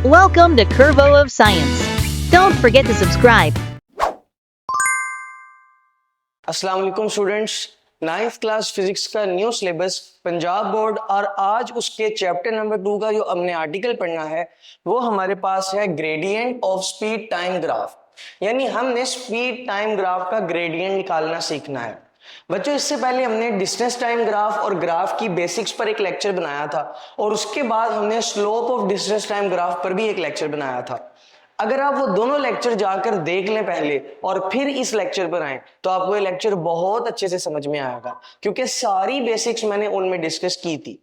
Welcome to Curvo of Science. Don't forget to subscribe. अस्सलाम वालेकुम students, 9th class physics का new syllabus Punjab board और आज उसके चैप्टर नंबर 2 का जो हमने आर्टिकल पढ़ना है वो हमारे पास है gradient of speed time graph. यानी हमने स्पीड टाइम ग्राफ का ग्रेडियंट निकालना सीखना है। बच्चों, इससे पहले हमने डिस्टेंस टाइम ग्राफ और ग्राफ की बेसिक्स पर एक लेक्चर बनाया था और उसके बाद हमने slope of distance time graph पर भी एक लेक्चर बनाया था। अगर आप वो दोनों लेक्चर जाकर देख लें पहले और फिर इस लेक्चर पर आए तो आपको ये लेक्चर बहुत अच्छे से समझ में आएगा, क्योंकि सारी बेसिक्स मैंने उनमें डिस्कस की थी।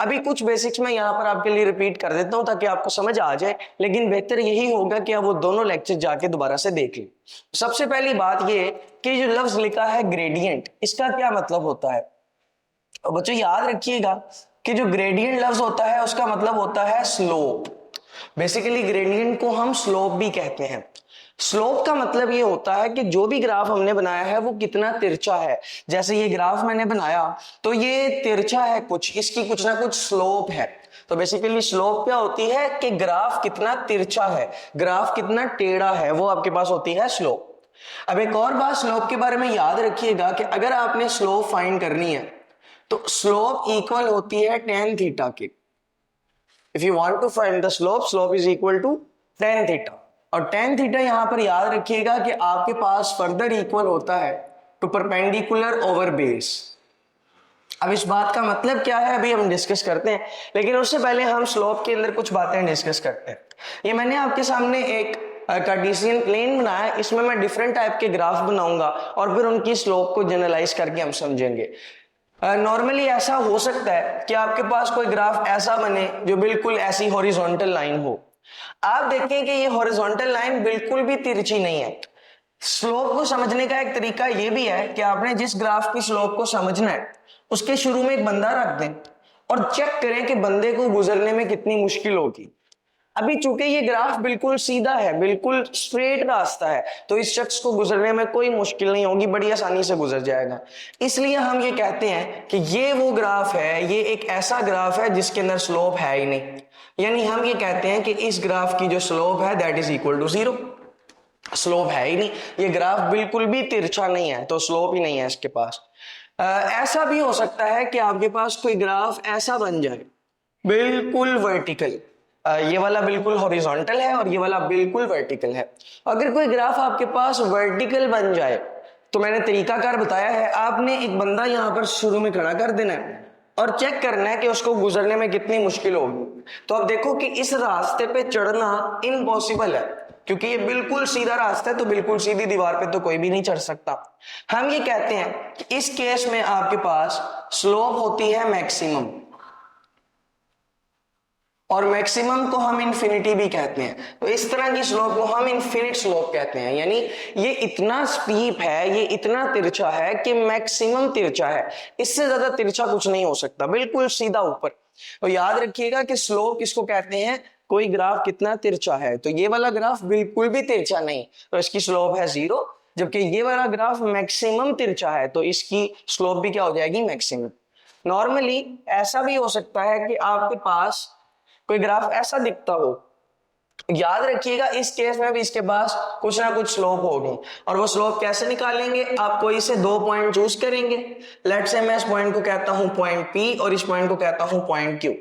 अभी कुछ बेसिक्स मैं यहाँ पर आपके लिए रिपीट कर देता हूँ ताकि आपको समझ आ जाए, लेकिन बेहतर यही होगा कि आप वो दोनों लेक्चर जाके दोबारा से देख लें। सबसे पहली बात ये कि जो लफ्ज लिखा है ग्रेडियंट, इसका क्या मतलब होता है। और बच्चों याद रखिएगा कि जो ग्रेडियंट लफ्ज होता है उसका मतलब होता है स्लोप। बेसिकली ग्रेडियंट को हम स्लोप भी कहते हैं। स्लोप का मतलब ये होता है कि जो भी ग्राफ हमने बनाया है वो कितना तिरछा है। जैसे ये ग्राफ मैंने बनाया तो ये तिरछा है, कुछ इसकी कुछ ना कुछ स्लोप है। तो बेसिकली स्लोप क्या होती है कि ग्राफ कितना तिरछा है, ग्राफ कितना टेढ़ा है, वो आपके पास होती है स्लोप। अब एक और बात स्लोप के बारे में याद रखिएगा कि अगर आपने स्लोप फाइंड करनी है तो स्लोप इक्वल होती है tan थीटा के। If you want to find the slope, slope is equal to tan theta। और tan theta यहां पर याद रखिएगा कि आपके पास फर्दर इक्वल होता है टू परपेंडिकुलर ओवर बेस। अब इस बात का मतलब क्या है अभी हम डिस्कस करते हैं, लेकिन उससे पहले हम स्लोप के अंदर कुछ बातें डिस्कस करते हैं। ये मैंने आपके सामने एक कार्टेशियन प्लेन बनाया, इसमें मैं डिफरेंट टाइप के ग्राफ बनाऊंगा और फिर उनकी स्लोप को जनरलाइज करके हम समझेंगे। नॉर्मली ऐसा हो सकता है कि आपके पास कोई ग्राफ ऐसा बने जो बिल्कुल ऐसी हॉरिजॉन्टल लाइन हो। आप देखें कि ये हॉरिजॉन्टल लाइन बिल्कुल भी तिरछी नहीं है। स्लोप को समझने का एक तरीका ये भी है कि आपने जिस ग्राफ की स्लोप को समझना है उसके शुरू में एक बंदा रख दें और चेक करें कि बंदे को गुजरने में कितनी मुश्किल होगी। अभी चूंकि ये ग्राफ बिल्कुल सीधा है, बिल्कुल स्ट्रेट रास्ता है, तो इस शख्स को गुजरने में कोई मुश्किल नहीं होगी, बड़ी आसानी से गुजर जाएगा। इसलिए हम ये कहते हैं कि ये वो ग्राफ है, ये एक ऐसा ग्राफ है जिसके अंदर स्लोप है ही नहीं। यानी हम ये कहते हैं कि इस ग्राफ की जो स्लोप है that is equal to 0। Slope है ही नहीं, ये ग्राफ बिल्कुल भी तिरछा नहीं है, तो स्लोप ही नहीं है इसके पास। ऐसा भी हो सकता है कि आपके पास कोई ग्राफ ऐसा बन जाए बिल्कुल वर्टिकल, ये वाला बिल्कुल हॉरिजॉन्टल है और ये वाला बिल्कुल वर्टिकल है। अगर कोई ग्राफ आपके पास वर्टिकल बन जाए तो मैंने तरीकाकार बताया है, आपने एक बंदा यहां पर शुरू में खड़ा कर देना है और चेक करना है कि उसको गुजरने में कितनी मुश्किल होगी। तो आप देखो कि इस रास्ते पे चढ़ना इम्पॉसिबल है, क्योंकि ये बिल्कुल सीधा रास्ता है, तो बिल्कुल सीधी दीवार पे तो कोई भी नहीं चढ़ सकता। हम ये कहते हैं कि इस केस में आपके पास स्लोप होती है मैक्सिमम, और मैक्सिमम को हम इन्फिनिटी भी कहते हैं। तो इस तरह की स्लोप को हम इन्फिनिट स्लोप कहते हैं। यानी ये इतना स्टीप है, ये इतना तिरछा है कि मैक्सिमम तिरछा है, इससे ज्यादा तिरछा कुछ नहीं हो सकता, बिल्कुल सीधा ऊपर। तो याद रखिएगा कि स्लोप किसको कहते हैं, कोई ग्राफ कितना तिरछा है। तो ये वाला ग्राफ बिल्कुल भी तिरछा नहीं, तो इसकी स्लोप है 0। जबकि ये वाला ग्राफ मैक्सिमम तिरछा है, तो इसकी स्लोप भी क्या हो जाएगी, मैक्सिमम। नॉर्मली ऐसा भी हो सकता है कि आपके पास कोई ग्राफ ऐसा दिखता हो, याद रखिएगा इस केस में भी इसके पास कुछ ना कुछ स्लोप होगी। और वो स्लोप कैसे निकालेंगे, आप कोई से 2 पॉइंट चूज करेंगे। लेट्स से मैं इस पॉइंट को कहता हूं पॉइंट P और इस पॉइंट को कहता हूं पॉइंट Q।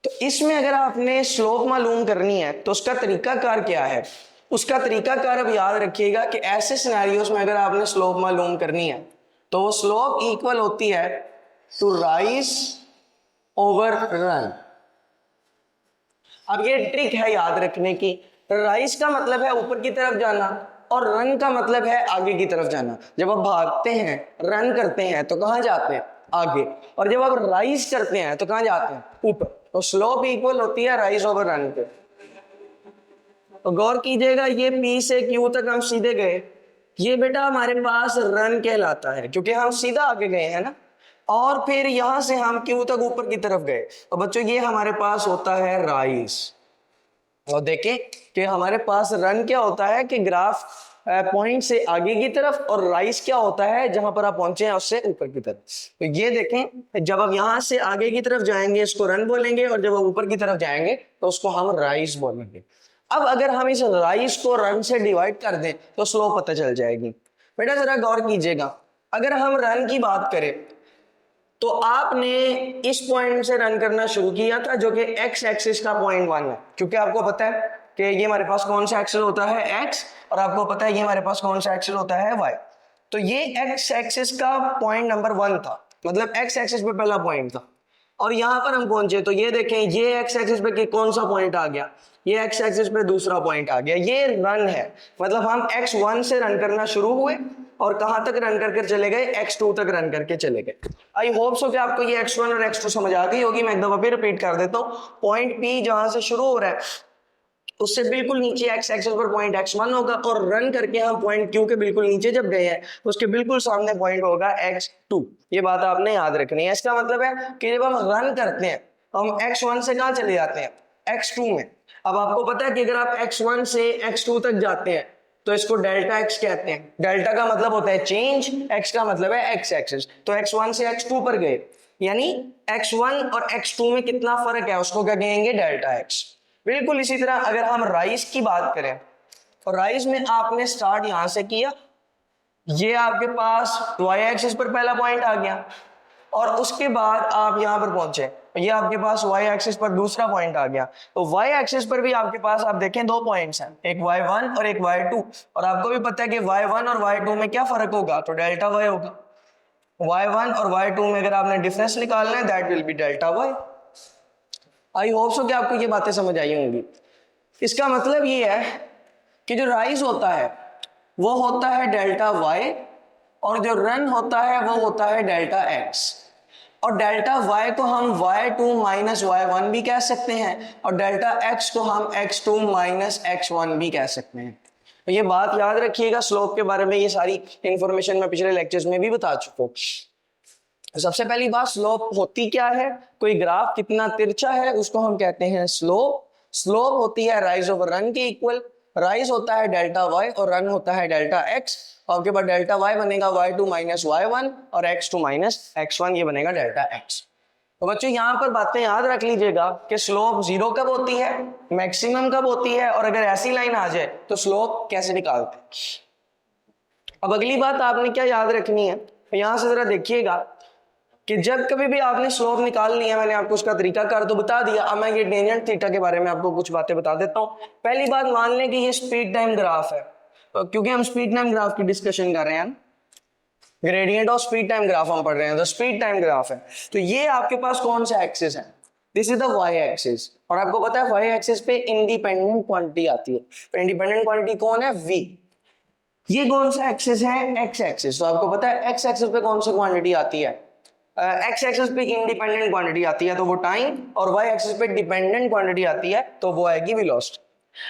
तो इसमें अगर आपने स्लोप मालूम करनी है तो उसका तरीकाकार क्या है, उसका तरीकाकार अब याद रखिएगा कि ऐसे सिनेरियोस में अगर आपने स्लोप मालूम करनी है तो वो स्लोप इक्वल होती है टू राइज ओवर रन। अब ये ट्रिक है याद रखने की, राइज का मतलब है ऊपर की तरफ जाना और रन का मतलब है आगे की तरफ जाना। जब आप भागते हैं, रन करते हैं तो कहां जाते हैं, आगे, और जब आप राइज करते हैं तो कहां जाते हैं, ऊपर। तो स्लोप इक्वल होती है राइज ओवर रन पे। तो गौर कीजिएगा, ये P से Q तक हम सीधे गए, ये बेटा हमारे पास रन कहलाता है क्योंकि हम सीधा आगे गए हैं ना। और फिर यहां से हम Q तक ऊपर की तरफ गए, तो बच्चों ये हमारे पास होता है राइज। और देखें कि हमारे पास रन क्या होता है कि ग्राफ पॉइंट से आगे की तरफ, और राइज क्या होता है जहां पर आप पहुंचे हैं उससे ऊपर की तरफ। तो ये देखें, जब आप यहां से आगे की तरफ जाएंगे इसको रन बोलेंगे, और जब आप ऊपर की तरफ जाएंगे तो उसको हम राइज बोलेंगे। अब अगर हम इस राइज को रन से डिवाइड कर दें तो स्लोप पता चल जाएगी। बेटा जरा गौर कीजिएगा, अगर हम रन की बात करें तो आपने इस पॉइंट से रन करना शुरू किया था जो कि एक्स एक्सिस का पॉइंट 1 है, क्योंकि आपको पता है कि ये हमारे पास कौन सा एक्सिस होता है एक्स, और आपको पता है ये हमारे पास कौन सा एक्सिस होता है वाई। तो ये एक्स एक्सिस का पॉइंट नंबर 1 था, मतलब एक्स एक्सिस पे पहला पॉइंट था, और यहां पर हम पहुंचे तो ये देखें ये एक्स एक्सिस पे कौन सा पॉइंट आ गया, ये एक्स एक्सिस पे दूसरा पॉइंट आ गया। ये रन है, मतलब हम x1 से रन करना शुरू हुए और कहां तक रन करके चले गए, x2 तक रन करके चले गए। आई होप सो कि आपको ये x1 और x2 समझ आ गई होगी। मैं एक दफा फिर रिपीट कर देता हूँ, पॉइंट P जहां से शुरू हो रहा है उससे बिल्कुल नीचे x एक्सिस पर पॉइंट x1 होगा, और रन करके हम पॉइंट Q के बिल्कुल नीचे जब गए हैं उसके बिल्कुल सामने पॉइंट होगा x2। ये बात आपने याद रखनी है। इसका मतलब है कि जब हम रन करते हैं हम x1 से कहां चले जाते हैं, x2 में। अब आपको पता है कि अगर आप x1 से x2 तक जाते हैं तो इसको डेल्टा x कहते हैं। डेल्टा का मतलब होता है चेंज, x का मतलब है x एक्सिस। तो x1 से x2 पर गए, यानी x1 और x2 में कितना फर्क है उसको क्या कहेंगे, डेल्टा x। बिल्कुल इसी तरह अगर हम राइज की बात करें तो राइज में आपने स्टार्ट यहां से किया, ये आपके पास y एक्सिस पर पहला पॉइंट आ गया, और उसके बाद आप यहां पर पहुंचे, ये आपके पास y एक्सिस पर दूसरा पॉइंट आ गया। तो y एक्सिस पर भी आपके पास आप देखें दो पॉइंट्स हैं, एक y1 और एक y2, और आपको भी पता है कि y1 और y2 में क्या फर्क होगा, तो डेल्टा y होगा। y1 और y2 में अगर आपने डिफरेंस निकालना है that will be delta y। I hope so कि आपको ये बातें समझ आई होंगी। इसका मतलब ये है कि जो राइज होता है वो होता है डेल्टा y, और जो रन होता है वो होता है डेल्टा x। और डेल्टा y को हम y2 माइनस y1 भी कह सकते हैं, और डेल्टा x को हम x2 माइनस x1 भी कह सकते हैं। तो ये बात याद रखिएगा, स्लोप के बारे में ये सारी इंफॉर्मेशन मैं पिछले लेक्चर्स में भी बता चुका हूँ। सबसे पहली बात, स्लोप होती क्या है, कोई ग्राफ कितना तिरछा है उसको हम कहते हैं स्लोप। स्लोप होती है राइज ओवर रन के इक्वल। राइज होता है डेल्टा y और रन होता है डेल्टा x, और आपके पास डेल्टा y बनेगा y2 माइनस y1 और x2 माइनस x1, ये बनेगा डेल्टा x। तो बच्चों यहाँ पर बातें याद रख लीजिएगा कि स्लोप जीरो कब होती है, मैक्सिमम कब होती है, और अगर ऐसी लाइन आ जाए तो स्लोप कैसे निकालते हैं। अब अगली बात आपने क्या याद रखनी है, यहां से जरा देखिएगा कि जब कभी भी आपने स्लोप निकालनी है, मैंने आपको उसका तरीकाकार तो बता दिया, अब मैं ये टेंजेंट थीटा के बारे में आपको कुछ बातें बता देता हूँ। पहली बात, मान लें कि ये स्पीड टाइम ग्राफ है, तो क्योंकि हम स्पीड टाइम ग्राफ की डिस्कशन कर रहे हैं, gradient of speed time graph हम पढ़ रहे हैं, तो स्पीड टाइम ग्राफ है, तो ये आपके पास कौन सा एक्सिस है, this is the Y axis. और आपको पता है वाई एक्सिस पे इंडिपेंडेंट क्वांटिटी आती है, तो इंडिपेंडेंट क्वांटिटी कौन है, v। ये कौन सा एक्सिस है, एक्स एक्सिस। तो आपको पता है एक्स एक्सिस पे कौन सी क्वांटिटी आती है, एक्स एक्सिस पे इंडिपेंडेंट क्वांटिटी आती है तो वो टाइम, और वाई एक्सिस पे डिपेंडेंट क्वांटिटी आती है तो वो आएगी वेलोसिटी।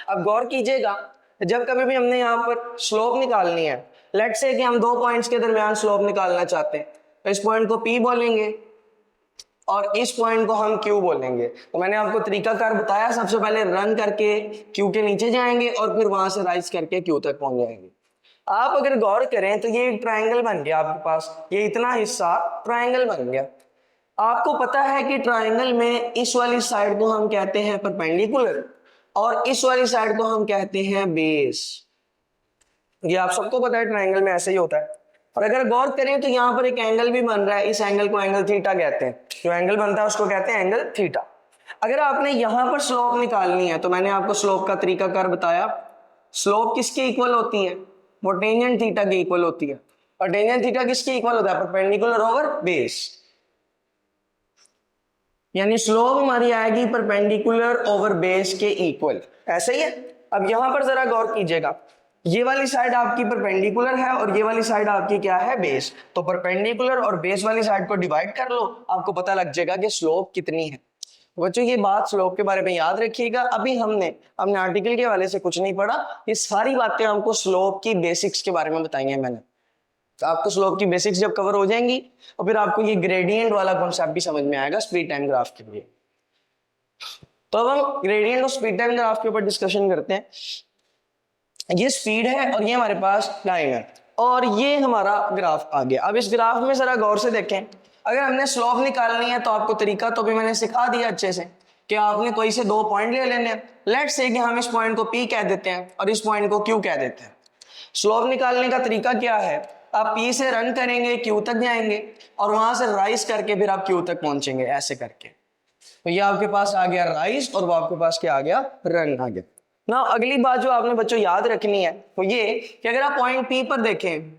अब गौर कीजिएगा, जब कभी भी हमने यहाँ पर स्लोप निकालनी है, लेट्स से कि हम दो पॉइंट्स के दरमियान स्लोप निकालना चाहते हैं, तो इस पॉइंट को P बोलेंगे और इस पॉइंट को हम Q बोलेंगे। तो मैंने आपको तरीकाकार बताया, सबसे पहले रन करके Q के नीचे जाएंगे और फिर वहां से राइज करके Q तक पहुंच जाएंगे। आप अगर गौर करें तो ये ट्रायंगल बन गया आपके पास, ये इतना हिस्सा ट्रायंगल बन गया। आपको पता है कि ट्रायंगल में इस वाली साइड को हम कहते हैं परपेंडिकुलर और इस वाली साइड को हम कहते हैं बेस। ये आप सबको पता है, ट्रायंगल में ऐसे ही होता है। और अगर गौर करें तो यहाँ पर एक एंगल भी बन रहा है, इस एंगल को एंगल थीटा कहते हैं, जो एंगल बनता है उसको कहते हैं एंगल थीटा। अगर आपने यहाँ पर स्लोप निकालनी है तो मैंने आपको स्लोप का तरीकाकार बताया। स्लोप किसके इक्वल होती है, वो टेंजेंट थीटा के इक्वल होती है, और टेंजेंट थीटा किसके इक्वल होता है, परपेंडिकुलर ओवर बेस। यानी स्लोप हमारी आएगी परपेंडिकुलर ओवर बेस के इक्वल, ऐसे ही है। अब यहां पर जरा गौर कीजिएगा, ये वाली साइड आपकी परपेंडिकुलर है और ये वाली साइड आपकी क्या है, बेस। तो परपेंडिकुलर और बेस वाली साइड को डिवाइड कर लो, आपको पता लग जाएगा कि स्लोप कितनी है। बच्चों ये बात स्लोप के बारे में याद रखिएगा। अभी हमने आर्टिकल के हवाले से कुछ नहीं पढ़ा, ये सारी बातें हमको स्लोप की बेसिक्स के बारे में बताई हैं मैंने। तो आपको स्लोप की बेसिक्स जब कवर हो जाएंगी और फिर आपको ये ग्रेडियंट वाला कॉन्सेप्ट भी समझ में आएगा स्पीड टाइम ग्राफ के लिए। तो अब हम ग्रेडियंट और स्पीड टाइम ग्राफ के ऊपर डिस्कशन करते हैं। ये स्पीड है और ये हमारे पास टाइम है, और ये हमारा ग्राफ आ गया। अब इस ग्राफ में जरा गौर से देखें, अगर हमने स्लोप निकालनी है तो आपको तरीका तो भी मैंने सिखा दिया अच्छे से कि आपने कोई से 2 पॉइंट ले लेने हैं। लेट्स से कि हम इस पॉइंट को P कह देते हैं और इस पॉइंट को Q कह देते हैं। स्लोप निकालने का तरीका क्या है, आप P से रन करेंगे, Q तक जाएंगे और वहां से राइज करके फिर आप Q तक पहुंचेंगे, ऐसे करके। तो ये आपके पास आ गया राइज और वो आपके पास क्या आ गया, रन आ गया ना। अगली बात जो आपने बच्चों याद रखनी है वो ये कि अगर आप पॉइंट P पर देखें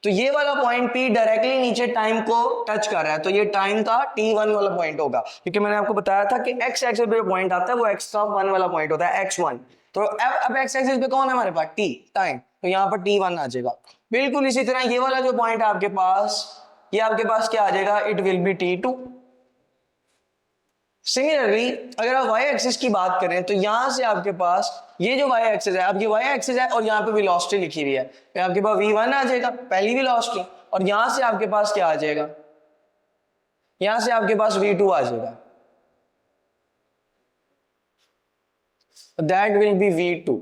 तो ये वाला पॉइंट P डायरेक्टली नीचे टाइम को टच कर रहा है, तो ये टाइम का t1 वाला पॉइंट होगा, क्योंकि मैंने आपको बताया था कि x एक्सिस पे पॉइंट आता है वो x का 1 वाला पॉइंट होता है, x1। तो अब x एक्सिस पे कौन है हमारे पास, t, टाइम, तो यहाँ पर t1 आ जाएगा। बिल्कुल इसी तरह ये वाला जो पॉइंट है आपके पास, ये आपके पास क्या आ जाएगा, it will be t2। Similarly अगर आप y एक्सिस की बात करें तो यहां से आपके पास ये जो y एक्सिस है, अब ये y एक्सिस है और यहाँ पे वेलोसिटी लिखी हुई है, तो आपके पास v1 आ जाएगा, पहली वेलोसिटी, और यहां से आपके पास क्या आ जाएगा, यहां से आपके पास v2 आ जाएगा, दैट विल बी v2।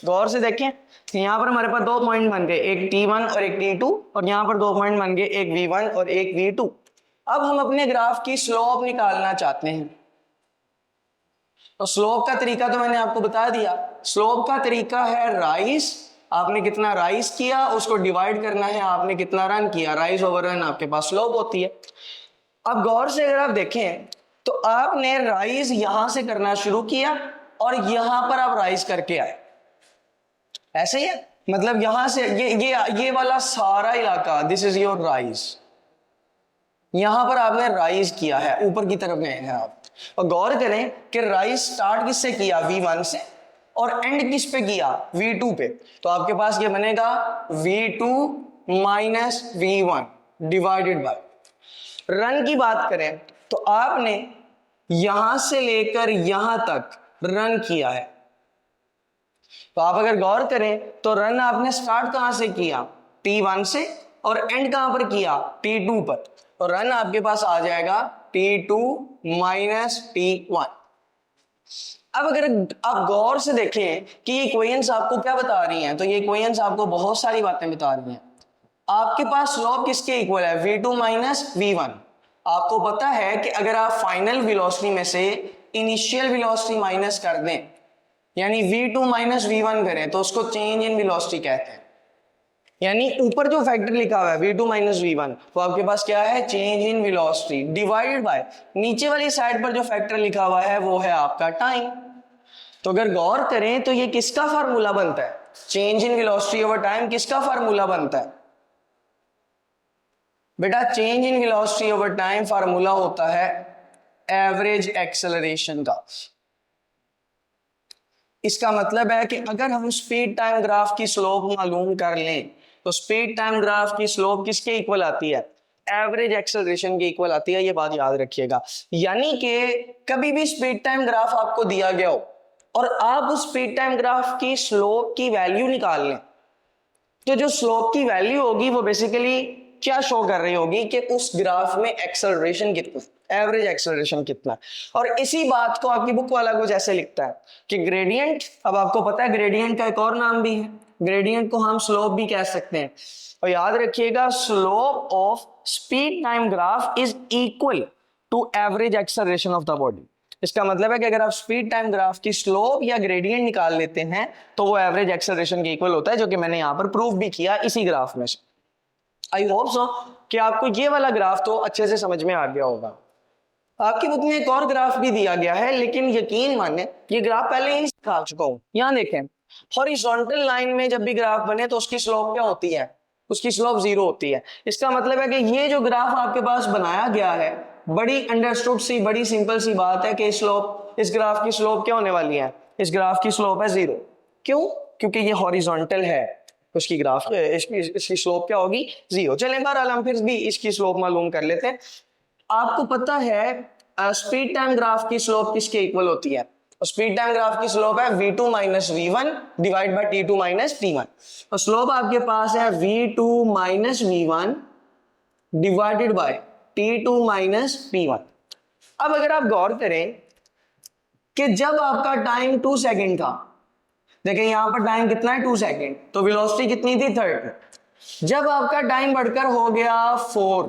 गौर से देखें, तो यहाँ पर हमारे पास 2 पॉइंट बन गए, एक t1 और एक t2, और यहाँ पर 2 पॉइंट बन गए, एक v1 और एक v2। अब हम अपने ग्राफ की स्लोप निकालना चाहते हैं, तो स्लोप का तरीका तो मैंने आपको बता दिया। स्लोप का तरीका है राइज, आपने कितना राइज किया उसको डिवाइड करना है आपने कितना रन किया, राइज ओवर रन आपके पास स्लोप होती है। अब गौर से अगर आप देखें तो आपने राइज यहां से करना शुरू किया और यहां पर आप राइज करके आए, ऐसे ही है, मतलब यहां से ये वाला सारा इलाका, दिस इज योर राइज, यहां पर आपने राइज किया है, ऊपर की तरफ गए हैं आप। और गौर करें कि राइज स्टार्ट किससे किया, v1 से, और एंड किस पे किया, v2 पे। तो आपके पास ये बनेगा v2 minus v1 divided by, run की बात करें तो आपने यहां से लेकर यहां तक रन किया है। तो आप अगर गौर करें तो रन आपने स्टार्ट कहां से किया, t1 से, और एंड कहां पर किया, t2 पर, तो रन आपके पास आ जाएगा t2 माइनस t1। अब अगर आप गौर से देखें कि ये इक्वेशंस आपको क्या बता रही हैं, तो ये इक्वेशंस आपको बहुत सारी बातें बता रही हैं। आपके पास स्लोप किसके इक्वल है, v2 माइनस v1। आपको पता है कि अगर आप फाइनल वेलोसिटी में से इनिशियल वेलोसिटी माइनस कर दें, यानी v2 माइनस v1 करें, तो उसको चेंज इन वेलोसिटी कहते हैं। यानी ऊपर जो फैक्टर लिखा हुआ है v2 माइनस v1, तो आपके पास क्या है, change in velocity divided by नीचे वाली साइड पर जो फैक्टर लिखा हुआ है वो है आपका टाइम। तो अगर गौर करें तो ये किसका फार्मूला बनता है, change in velocity over time किसका फार्मूला बनता है बेटा, change in velocity over time formula होता है एवरेज एक्सेलरेशन का। इसका मतलब है कि अगर हम स्पीड टाइम ग्राफ की स्लोप मालूम कर लें तो स्पीड टाइम ग्राफ की स्लोप किसके इक्वल आती है, एवरेज एक्सेलरेशन के इक्वल आती है, ये बात याद रखिएगा। यानी कि कभी भी स्पीड टाइम ग्राफ आपको दिया गया हो और आप उस स्पीड टाइम ग्राफ की स्लोप की वैल्यू निकाल लें, तो जो स्लोप की वैल्यू होगी वो बेसिकली क्या शो कर रही होगी कि उस ग्राफ में एक्सेलरेशन कितना, एवरेज एक्सेलरेशन कितना। और इसी बात को आपकी बुक वाला कुछ ऐसे लिखता है कि ग्रेडियंट, अब आपको पता है ग्रेडियंट का एक और नाम भी है, ग्रेडियंट को हम स्लोप भी कह सकते हैं। और याद रखिएगा slope of speed time graph is equal to average acceleration of the body. इसका मतलब है कि अगर आप स्पीड टाइम ग्राफ की स्लोप या ग्रेडियंट निकाल लेते हैं तो वो एवरेज एक्सेलरेशन के इक्वल होता है, जो कि मैंने यहां पर प्रूव भी किया इसी ग्राफ में से। आई होप सो कि आपको ये वाला ग्राफ तो अच्छे से समझ में आ गया होगा। आपकी बुक में एक और ग्राफ भी दिया गया है, लेकिन यकीन माने ये ग्राफ पहले ही सिखा चुका हूं। यहां देखें, हॉरिजॉन्टल लाइन में जब भी ग्राफ बने तो उसकी स्लोप क्या होती है, उसकी स्लोप 0 होती है। इसका मतलब है कि ये जो ग्राफ आपके पास बनाया गया है, बड़ी अंडरस्टूड सी, बड़ी सिंपल सी बात है कि स्लोप, इस ग्राफ की स्लोप क्या होने वाली है, इस ग्राफ की स्लोप है 0। क्यों, क्योंकि ये हॉरिजॉन्टल है, उसकी ग्राफ इसकी स्लोप क्या होगी, 0। चलें बहरहाल हम फिर भी इसकी स्लोप मालूम कर लेते हैं। आपको पता है स्पीड टाइम ग्राफ की स्लोप किसके इक्वल होती है, स्पीड टाइम ग्राफ की स्लोप है v2 minus v1 divide by t2 minus t1। तो स्लोप आपके पास है v2 minus v1 divided by t2 minus t1। अब अगर आप गौर करें कि जब आपका टाइम 2 सेकंड था देखिए यहाँ पर टाइम कितना है 2 सेकेंड, तो वेलोसिटी कितनी थी 30। जब आपका टाइम बढ़कर हो गया 4,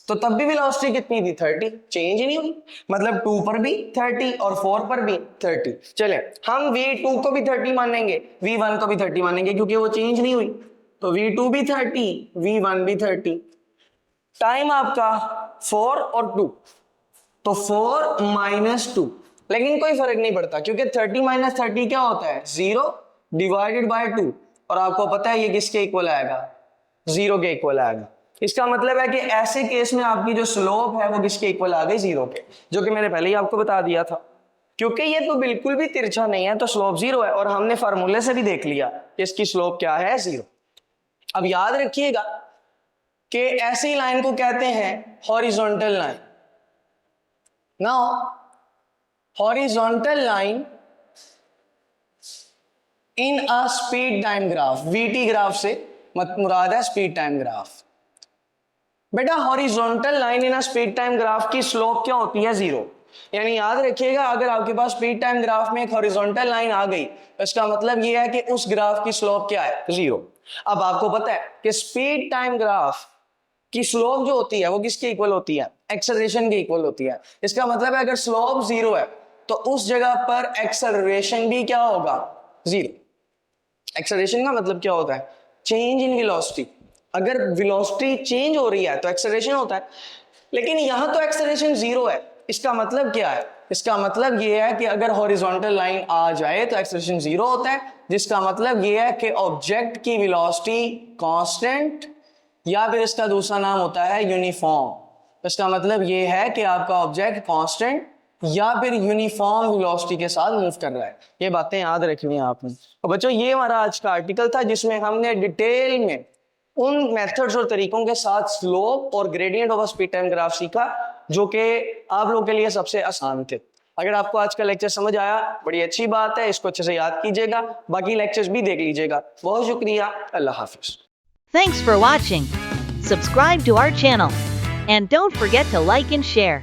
तो तब भी वेलोसिटी कितनी थी 30, चेंज नहीं हुई। मतलब 2 पर भी 30 और 4 पर भी 30। चले हम v2 को भी 30 मानेंगे, v1 को भी 30 मानेंगे, क्योंकि वो चेंज नहीं हुई। तो v2 भी 30, v1 भी 30। टाइम आपका 4 और 2, तो 4 माइनस 2, लेकिन कोई फर्क नहीं पड़ता, क्योंकि 30 माइनस 30 क्या होता है 0 डिवाइडेड बाय 2, और आपको पता है ये किसके इक्वल आएगा, 0 के इक्वल आएगा। इसका मतलब है कि ऐसे केस में आपकी जो स्लोप है वो किसके इक्वल आ गई, 0 के, जो कि मैंने पहले ही आपको बता दिया था। क्योंकि ये तो बिल्कुल भी तिरछा नहीं है, तो स्लोप 0 है, और हमने फार्मूले से भी देख लिया कि इसकी स्लोप क्या है, 0। अब याद रखिएगा कि ऐसी लाइन को कहते हैं horizontal line. Now horizontal line in a speed time graph, VT graph से मुराद है स्पीड टाइम ग्राफ। बेटा horizontal line in a speed time graph की स्लोप क्या होती है, 0। यानी याद रखिएगा, अगर आपके पास स्पीड टाइम ग्राफ में एक हॉरिजॉन्टल लाइन आ गई, तो इसका मतलब यह है कि उस ग्राफ की स्लोप क्या है, 0। अब आपको पता है कि स्पीड टाइम ग्राफ की स्लोप जो होती है वो किसके इक्वल होती है, एक्सेलरेशन के इक्वल होती है। इसका मतलब है अगर स्लोप 0 है तो उस जगह पर एक्सेलरेशन भी क्या होगा, 0। एक्सेलरेशन का मतलब क्या होता है, चेंज इन वेलोसिटी। अगर वेलोसिटी चेंज हो रही है तो एक्सेलरेशन होता है, लेकिन यहां तो एक्सेलरेशन 0 है। इसका मतलब क्या है, इसका मतलब ये है कि अगर हॉरिजॉन्टल लाइन आ जाए तो एक्सेलरेशन 0 होता है, जिसका मतलब ये है कि ऑब्जेक्ट की वेलोसिटी कांस्टेंट, या फिर इसका दूसरा नाम होता है यूनिफॉर्म। इसका मतलब ये है कि आपका ऑब्जेक्ट कांस्टेंट या फिर यूनिफॉर्म वेलोसिटी के साथ मूव कर रहा है। ये बातें याद रखनी है आपने। तो बच्चों ये हमारा आज का आर्टिकल था, जिसमें हमने डिटेल में उन मेथड्स और तरीकों के साथ स्लोप और gradient of speed time graph सीखा, जो कि आप लोगों के लिए सबसे आसान थे। अगर आपको आज का लेक्चर समझ आया, बड़ी अच्छी बात है, इसको अच्छे से याद कीजिएगा, बाकी लेक्चर्स भी देख लीजिएगा। बहुत शुक्रिया, अल्लाह हाफिज। Thanks for watching. Subscribe to our channel. And don't forget to like and share.